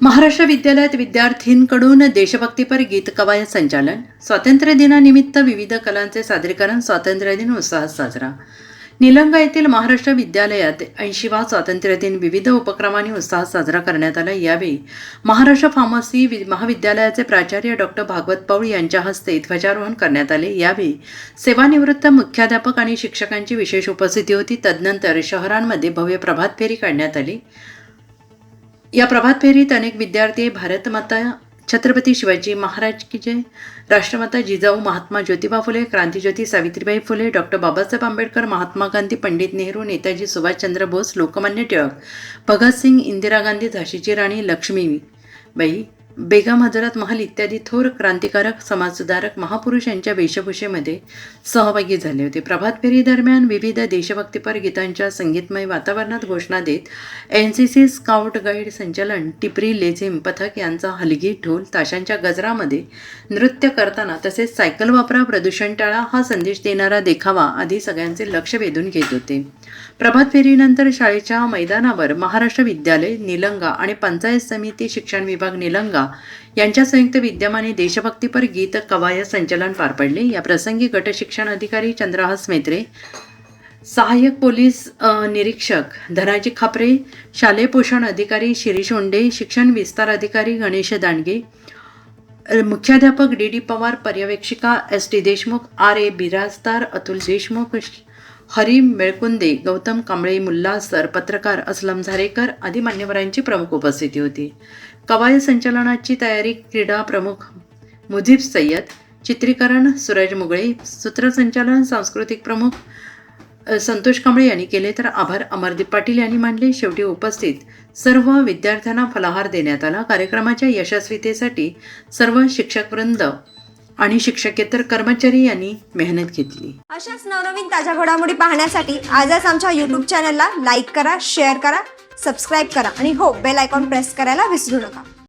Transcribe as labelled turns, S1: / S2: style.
S1: महाराष्ट्र विद्यालयात विद्यार्थींकडून देशभक्तीपर गीत कवायत संचालन, स्वातंत्र्य दिनानिमित्त विविध कलांचे सादरीकरण, स्वातंत्र्य दिन उत्साहात साजरा. निलंगा येथील महाराष्ट्र विद्यालयात 80वा स्वातंत्र्य दिन विविध उपक्रमांनी उत्साहात साजरा करण्यात आला. यावेळी महाराष्ट्र फार्मसी महाविद्यालयाचे प्राचार्य डॉक्टर भागवत पौळ यांच्या हस्ते ध्वजारोहण करण्यात आले. यावेळी सेवानिवृत्त मुख्याध्यापक आणि शिक्षकांची विशेष उपस्थिती होती. तदनंतर शहरांमध्ये भव्य प्रभात फेरी काढण्यात आली. या प्रभात फेरीत अनेक विद्यार्थी भारतमाता छत्रपती शिवाजी महाराज की जय, राष्ट्रमाता जिजाऊ, महात्मा ज्योतिबा फुले, क्रांतिज्योती सावित्रीबाई फुले, डॉक्टर बाबासाहेब आंबेडकर, महात्मा गांधी, पंडित नेहरू, नेताजी सुभाषचंद्र बोस, लोकमान्य टिळक, भगतसिंग, इंदिरा गांधी, झाशीची राणी लक्ष्मीबाई, बेगम हजरत महल इत्यादी थोर क्रांतिकारक, समाजसुधारक महापुरुष यांच्या वेशभूषेमध्ये सहभागी झाले होते. प्रभात फेरी दरम्यान विविध देशभक्तीपर गीतांच्या संगीतमय वातावरणात घोषणा देत NCC स्काउट गाईड संचलन, टिपरी लेझिम पथक यांचा हलगी, ढोल, ताशांच्या गजरामध्ये नृत्य करताना तसेच सायकल वापरा, प्रदूषण टाळा हा संदेश देणारा देखावा आधी सगळ्यांचे लक्ष वेधून घेत होते. प्रभात फेरीनंतर शाळेच्या मैदानावर महाराष्ट्र विद्यालय निलंगा आणि पंचायत समिती शिक्षण विभाग निलंगा यांच्या संयुक्त विद्यमाने देशभक्तीपर गीत कवायत संचलन पार पडले. या प्रसंगी गट शिक्षण अधिकारी चंद्रहास मेत्रे, सहाय्यक पोलीस निरीक्षक धनाजी खापरे, शालेय पोषण अधिकारी शिरीष ओंडे, शिक्षण विस्तार अधिकारी गणेश दांडगे, मुख्याध्यापक DD पवार, पर्यवेक्षिका ST Deshmukh, RA Birajdar, Atul Deshmukh, Hari Melkunde, Gautam Kamble, Mulla sir, पत्रकार असलम झारेकर आदी मान्यवरांची प्रमुख उपस्थिती होती. कवायत संचलनाची तयारी क्रीडा प्रमुख मुजीब सय्यद, चित्रीकरण सूरज मुगळे, सूत्रसंचालन सांस्कृतिक प्रमुख संतोष कांबळे यांनी केले, तर आभार अमरदीप पाटील यांनी मानले. शेवटी उपस्थित सर्व विद्यार्थ्यांना फलाहार देण्यात आला. कार्यक्रमाच्या यशस्वीतेसाठी सर्व शिक्षकवृंद आणि शिक्षकेतर कर्मचारी यांनी मेहनत घेतली.
S2: अशाच नवनवीन ताज्या घडामोडी पाहण्यासाठी आजच आमच्या YouTube चॅनलला लाईक करा, शेअर करा, सबस्क्राईब करा आणि हो, बेल आयकॉन प्रेस करायला विसरू नका.